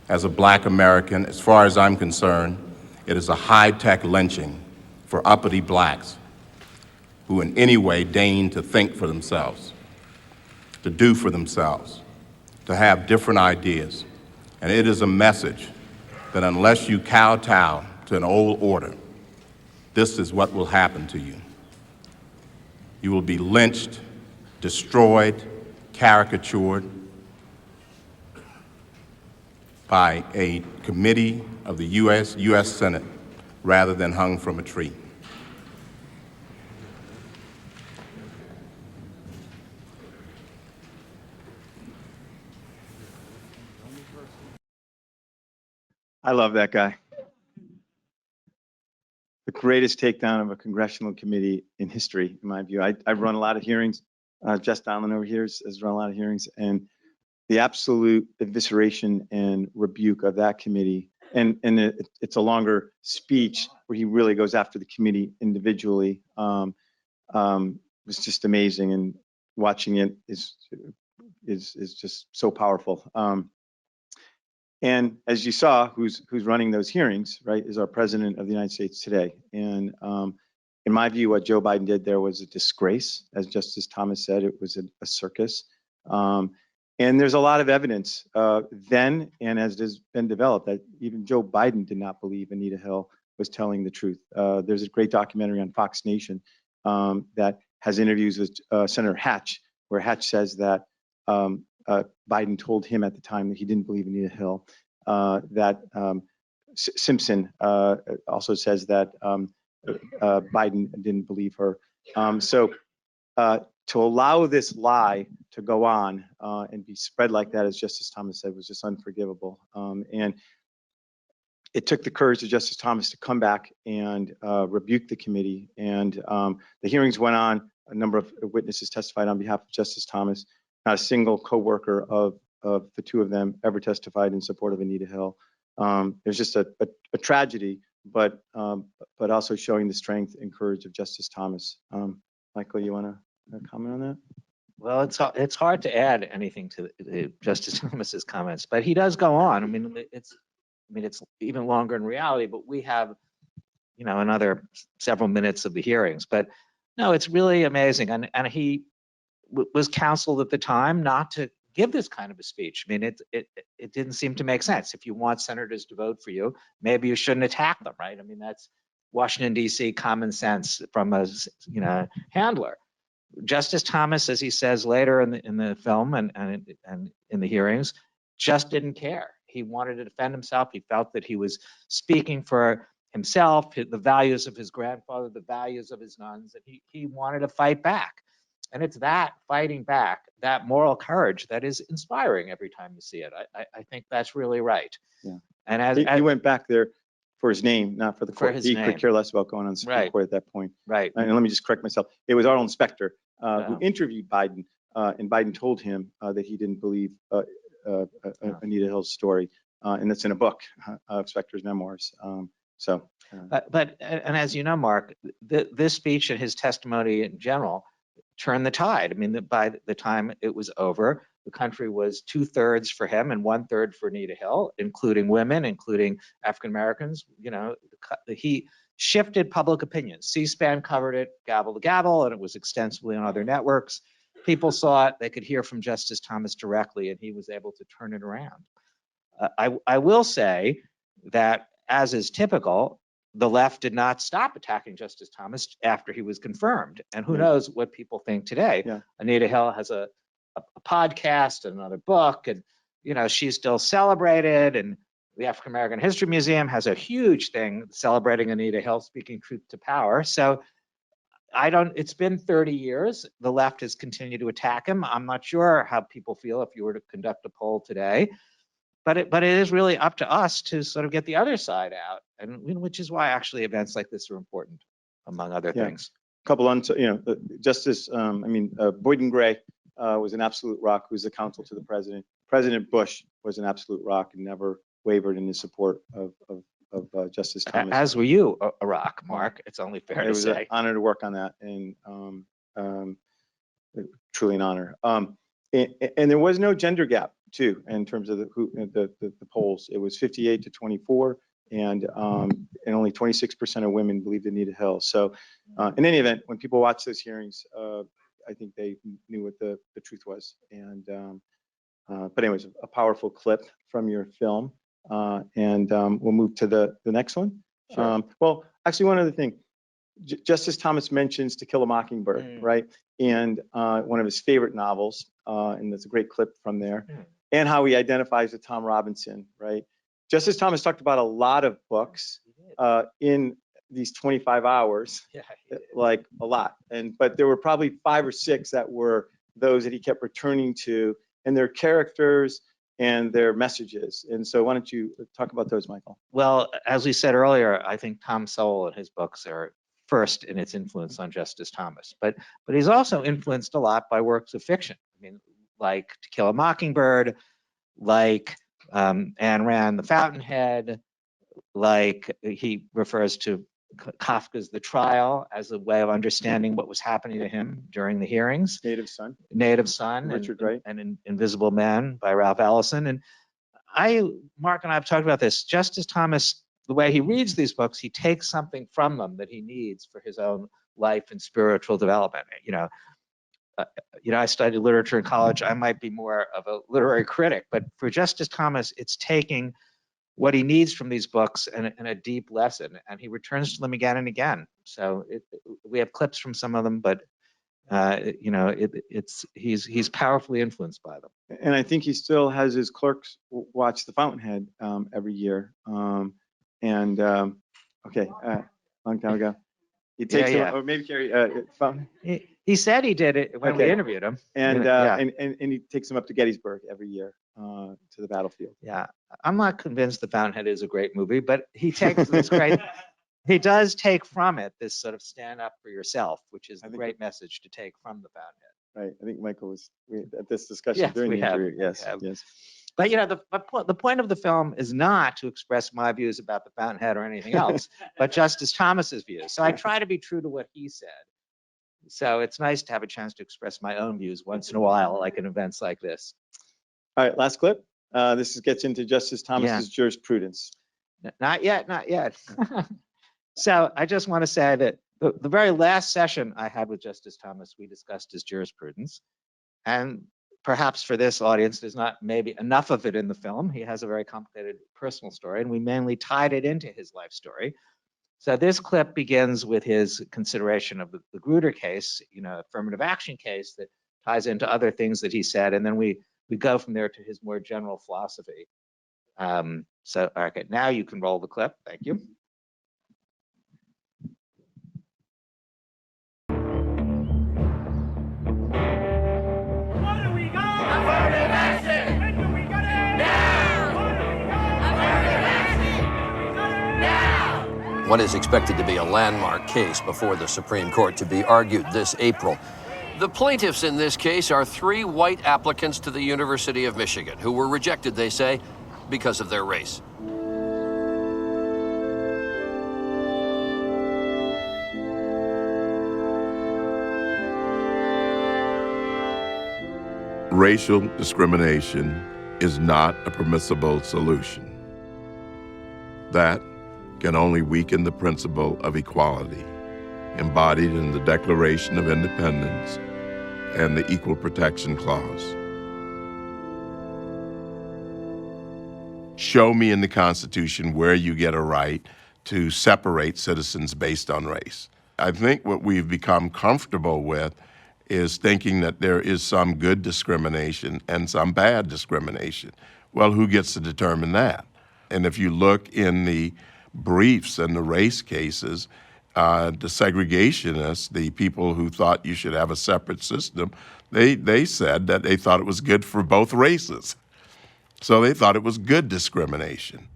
as a Black American, as far as I'm concerned, it is a high-tech lynching for uppity Blacks who in any way deign to think for themselves, to do for themselves, to have different ideas. And it is a message that unless you kowtow to an old order, this is what will happen to you. You will be lynched, destroyed, caricatured by a committee of the U.S. Senate rather than hung from a tree. I love that guy. The greatest takedown of a congressional committee in history, in my view. I've run a lot of hearings. Jess Donlan over here has run a lot of hearings, and the absolute evisceration and rebuke of that committee, and it's a longer speech where he really goes after the committee individually, was just amazing, and watching it is just so powerful. And as you saw, who's running those hearings, right, is our President of the United States today. And in my view, what Joe Biden did there was a disgrace. As Justice Thomas said, it was a circus. And there's a lot of evidence then, and as has been developed, that even Joe Biden did not believe Anita Hill was telling the truth. There's a great documentary on Fox Nation that has interviews with Senator Hatch, where Hatch says that Biden told him at the time that he didn't believe Anita Hill. That Simpson also says that Biden didn't believe her. So to allow this lie to go on and be spread like that, as Justice Thomas said, was just unforgivable. And it took the courage of Justice Thomas to come back and rebuke the committee. And the hearings went on. A number of witnesses testified on behalf of Justice Thomas. Not a single co-worker of the two of them ever testified in support of Anita Hill. There's just a tragedy, but also showing the strength and courage of Justice Thomas. Michael, you want to comment on that? Well, it's hard to add anything to Justice Thomas's comments, but he does go on. I mean, it's even longer in reality, but we have, another several minutes of the hearings. But no, it's really amazing, and he was counseled at the time not to give this kind of a speech. I mean, it didn't seem to make sense. If you want senators to vote for you, maybe you shouldn't attack them, right? I mean, that's Washington, D.C. common sense from a handler. Justice Thomas, as he says later in the film and in the hearings, just didn't care. He wanted to defend himself. He felt that he was speaking for himself, the values of his grandfather, the values of his nuns, and he wanted to fight back. And it's that fighting back, that moral courage that is inspiring every time you see it. I think that's really right. Yeah. And as he went back there for his name, not for the court. his He name. could care less about going on the Supreme Court at that point. Right. And let me just correct myself. It was Arnold Specter who interviewed Biden, and Biden told him that he didn't believe Anita Hill's story, and that's in a book of Specter's memoirs. But as you know, Mark, this speech and his testimony in general turned the tide. I mean, by the time it was over, the country was 2/3 for him and 1/3 for Anita Hill, including women, including African Americans. You know, he shifted public opinion. C-SPAN covered it gavel to gavel, and it was extensively on other networks. People saw it. They could hear from Justice Thomas directly, and he was able to turn it around. I will say that, as is typical, the left did not stop attacking Justice Thomas after he was confirmed. And who knows what people think today. Yeah. Anita Hill has a podcast, another book, and she's still celebrated. And the African American History Museum has a huge thing celebrating Anita Hill speaking truth to power. So it's been 30 years. The left has continued to attack him. I'm not sure how people feel if you were to conduct a poll today. But it is really up to us to sort of get the other side out, and which is why actually events like this are important, among other things. A couple Justice, Boyden Gray was an absolute rock, who was the counsel to the president. President Bush was an absolute rock and never wavered in his support of Justice Thomas. As were you, a rock, Mark. It's only fair to say. It was an honor to work on that, and truly an honor. And there was no gender gap, too, in terms of the polls. It was 58 to 24, and only 26% of women believed Anita Hill. So in any event, when people watch those hearings, I think they knew what the truth was. And but anyways, a powerful clip from your film, and we'll move to the next one. Sure. Well, actually, one other thing. Justice Thomas mentions To Kill a Mockingbird, right? And one of his favorite novels, and there's a great clip from there, and how he identifies with Tom Robinson, right? Justice Thomas talked about a lot of books in these 25 hours, like a lot. But there were probably 5 or 6 that were those that he kept returning to, and their characters and their messages. And so why don't you talk about those, Michael? Well, as we said earlier, I think Tom Sowell and his books are first in its influence on Justice Thomas, but he's also influenced a lot by works of fiction. I mean, like To Kill a Mockingbird, like Ayn Rand, The Fountainhead, like he refers to Kafka's The Trial as a way of understanding what was happening to him during the hearings. Native Son, Richard Wright, and Invisible Man by Ralph Ellison. And Mark and I have talked about this. Justice Thomas, the way he reads these books, he takes something from them that he needs for his own life and spiritual development. I studied literature in college. I might be more of a literary critic, but for Justice Thomas, it's taking what he needs from these books and a deep lesson, and he returns to them again and again. So we have clips from some of them, but he's powerfully influenced by them. And I think he still has his clerks watch The Fountainhead every year. Long time ago. He takes him, or maybe Carrie, Fountainhead. He said he did it when we interviewed him. And he takes him up to Gettysburg every year to the battlefield. Yeah, I'm not convinced The Fountainhead is a great movie, but he takes this great. He does take from it this sort of stand up for yourself, which is a great message to take from The Fountainhead. Right. I think Michael was at this discussion during the interview. Yes. But the point of the film is not to express my views about The Fountainhead or anything else, but Justice Thomas's views. So I try to be true to what he said. So it's nice to have a chance to express my own views once in a while, like in events like this. All right, last clip. This gets into Justice Thomas's jurisprudence. Not yet. So I just want to say that the very last session I had with Justice Thomas, we discussed his jurisprudence. And perhaps for this audience, there's not maybe enough of it in the film. He has a very complicated personal story, and we mainly tied it into his life story. So this clip begins with his consideration of the Grutter case, affirmative action case that ties into other things that he said. And then we go from there to his more general philosophy. Okay, now you can roll the clip. Thank you. what is expected to be a landmark case before the Supreme Court to be argued this April. The plaintiffs in this case are 3 white applicants to the University of Michigan who were rejected, they say, because of their race. Racial discrimination is not a permissible solution. That can only weaken the principle of equality embodied in the Declaration of Independence and the Equal Protection Clause. Show me in the Constitution where you get a right to separate citizens based on race. I think what we've become comfortable with is thinking that there is some good discrimination and some bad discrimination. Well, who gets to determine that? And if you look in the briefs and the race cases, the segregationists, the people who thought you should have a separate system, they said that they thought it was good for both races. So they thought it was good discrimination.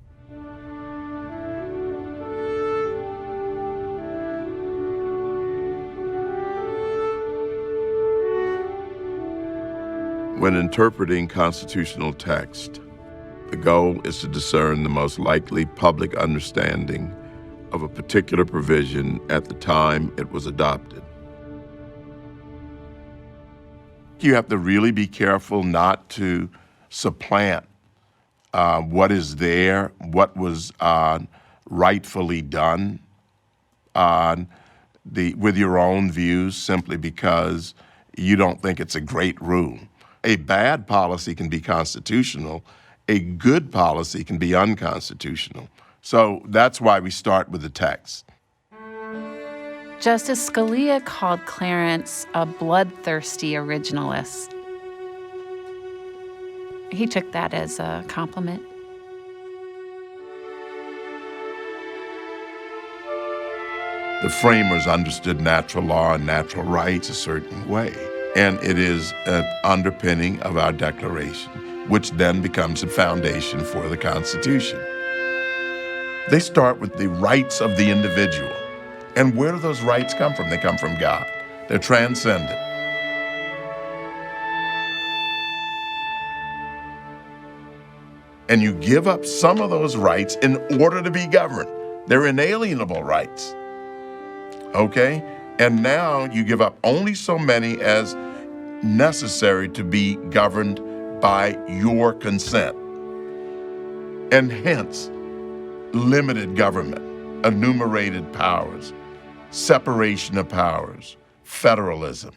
When interpreting constitutional text, the goal is to discern the most likely public understanding of a particular provision at the time it was adopted. You have to really be careful not to supplant what is there, what was rightfully done with your own views simply because you don't think it's a great rule. A bad policy can be constitutional. A good policy can be unconstitutional. So that's why we start with the text. Justice Scalia called Clarence a bloodthirsty originalist. He took that as a compliment. The framers understood natural law and natural rights a certain way, and it is an underpinning of our Declaration, which then becomes the foundation for the Constitution. They start with the rights of the individual. And where do those rights come from? They come from God. They're transcendent. And you give up some of those rights in order to be governed. They're inalienable rights. Okay? And now you give up only so many as necessary to be governed by your consent. And hence, limited government, enumerated powers, separation of powers, federalism,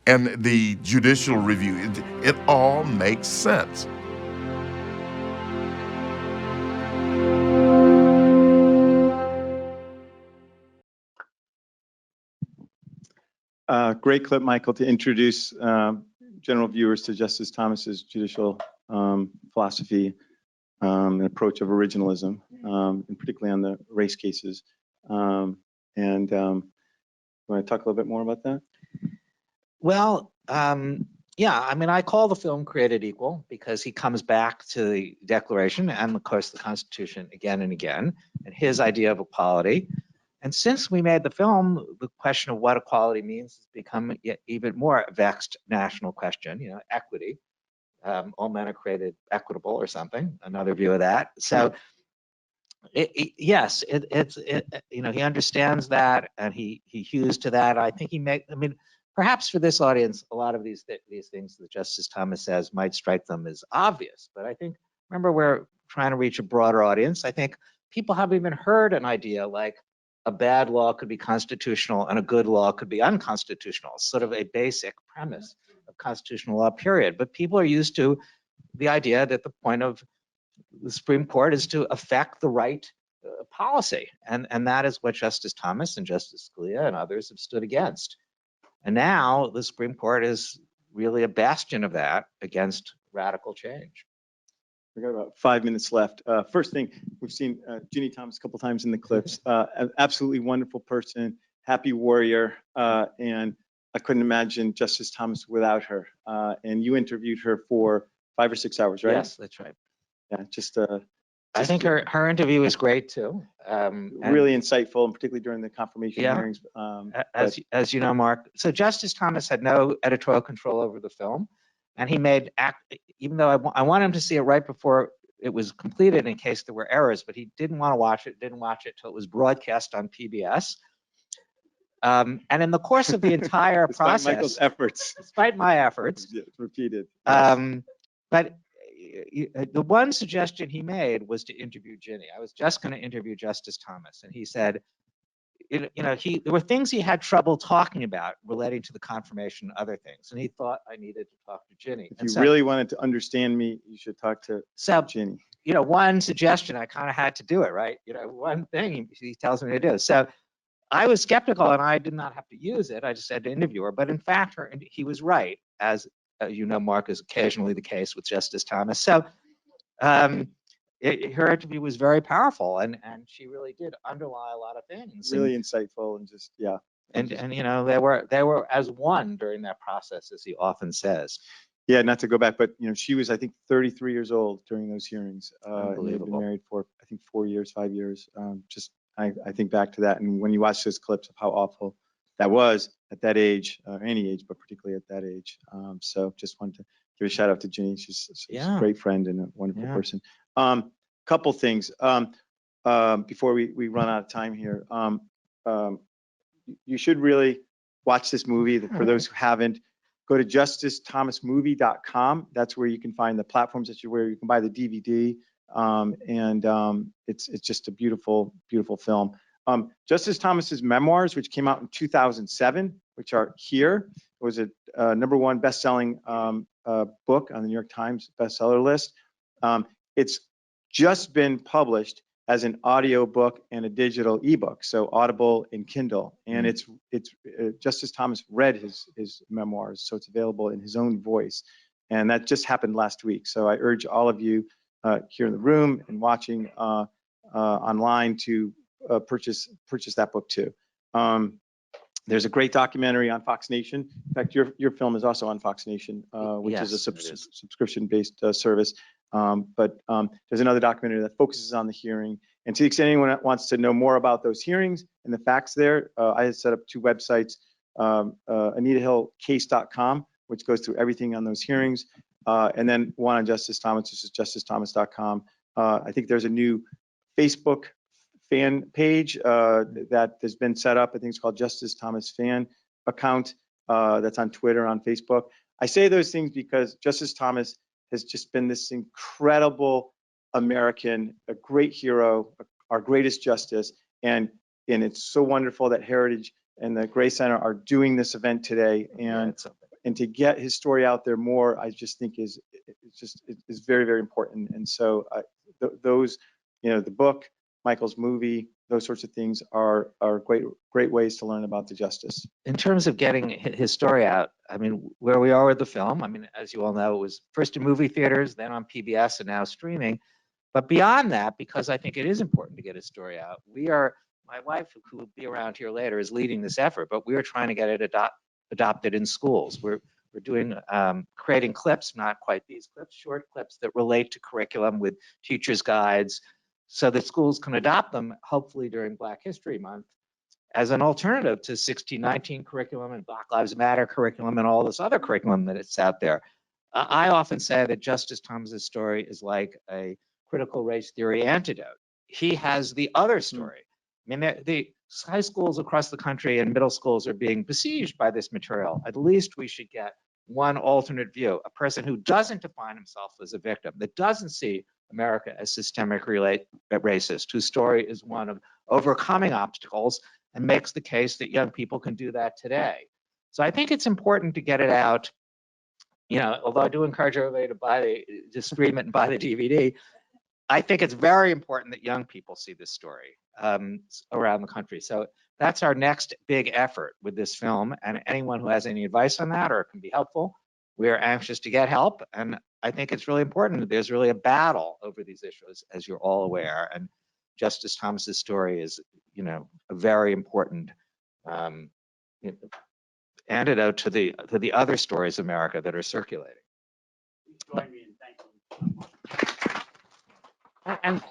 and the judicial review. It all makes sense. Great clip, Michael, to introduce general viewers to Justice Thomas's judicial philosophy and approach of originalism, and particularly on the race cases. You want to talk a little bit more about that? Well, yeah, I mean, I call the film Created Equal because he comes back to the Declaration and, of course, the Constitution again and again, and his idea of equality. And since we made the film, the question of what equality means has become even more vexed national question, you know, equity. All men are created equitable or something, another view of that. So yes, you know, he understands that and he hews to that. I think I mean, perhaps for this audience, a lot of these things that Justice Thomas says might strike them as obvious, but I think, remember, we're trying to reach a broader audience. I think people haven't even heard an idea like a bad law could be constitutional and a good law could be unconstitutional. It's sort of a basic premise of constitutional law, period. But people are used to the idea that the point of the Supreme Court is to affect the right policy. And that is what Justice Thomas and Justice Scalia and others have stood against. And now the Supreme Court is really a bastion of that against radical change. We've got about 5 minutes left. First thing, we've seen Ginny Thomas a couple times in the clips. An absolutely wonderful person, happy warrior, and I couldn't imagine Justice Thomas without her. And you interviewed her for 5 or 6 hours, right? Yes, that's right. Yeah, just I think her interview was great too. Really insightful, and particularly during the confirmation Yeah. hearings. As you know, Mark, so Justice Thomas had no editorial control over the film, and he made even though I want him to see it right before it was completed in case there were errors, but he didn't want to watch it. Didn't watch it till it was broadcast on PBS. And in the course of the entire Despite process, Michael's efforts, despite my efforts, yeah, repeated. but the one suggestion he made was to interview Ginny. I was just going to interview Justice Thomas, and he said, there were things he had trouble talking about relating to the confirmation and other things, and he thought I needed to talk to Ginny. If you really wanted to understand me, you should talk to Ginny. One suggestion, I kind of had to do it, right? One thing he tells me to do. So I was skeptical, and I did not have to use it. I just had to interview her. But in fact, he was right, as Mark, is occasionally the case with Justice Thomas. So her interview was very powerful, and she really did underlie a lot of things. Really insightful, and just, yeah. And they were as one during that process, as he often says. Yeah, not to go back, but she was, I think, 33 years old during those hearings. And they'd been married for, I think, 4 years, 5 years. I think back to that, and when you watch those clips of how awful that was at that age, any age, but particularly at that age. So just wanted to give a shout out to Ginny. She's a great friend and a wonderful person. Couple things before we run out of time here. You should really watch this movie. For those who haven't, go to justicethomasmovie.com. That's where you can find the platforms where you can buy the DVD. It's just a beautiful, beautiful film. Justice Thomas's Memoirs, which came out in 2007, which are here. It was a #1 best-selling book on the New York Times bestseller list. It's just been published as an audio book and a digital ebook, so Audible and Kindle. And it's Justice Thomas read his memoirs, so it's available in his own voice. And that just happened last week. So I urge all of you here in the room and watching online to purchase that book too. There's a great documentary on Fox Nation. In fact, your film is also on Fox Nation, which is a subscription-based service. But there's another documentary that focuses on the hearing. And to the extent anyone wants to know more about those hearings and the facts there, I had set up 2 websites, AnitaHillCase.com, which goes through everything on those hearings, and then one on Justice Thomas, which is justicethomas.com. I think there's a new Facebook fan page that has been set up. I think it's called Justice Thomas Fan account. That's on Twitter, on Facebook. I say those things because Justice Thomas has just been this incredible American, a great hero, our greatest justice. And it's so wonderful that Heritage and the Gray Center are doing this event today. And to get his story out there more, I just think is very, very important. And so those, the book, Michael's movie, those sorts of things are great ways to learn about the justice. In terms of getting his story out, I mean, where we are with the film, I mean, as you all know, it was first in movie theaters, then on PBS, and now streaming. But beyond that, because I think it is important to get his story out, my wife, who will be around here later, is leading this effort, but we are trying to get it adopted in schools. We're doing, creating clips, not quite these clips, short clips that relate to curriculum with teachers' guides, so that schools can adopt them, hopefully during Black History Month, as an alternative to 1619 curriculum and Black Lives Matter curriculum and all this other curriculum that it's out there. I often say that Justice Thomas's story is like a critical race theory antidote. He has the other story. I mean, the high schools across the country and middle schools are being besieged by this material. At least we should get one alternate view, a person who doesn't define himself as a victim, that doesn't see America as systemically racist, whose story is one of overcoming obstacles and makes the case that young people can do that today. So I think it's important to get it out. Although I do encourage everybody to stream it and buy the DVD, I think it's very important that young people see this story around the country. So that's our next big effort with this film. And anyone who has any advice on that or can be helpful, we are anxious to get help. And I think it's really important that there's really a battle over these issues, as you're all aware. And Justice Thomas's story is, a very important antidote to the other stories of America that are circulating. Join me in thanking. And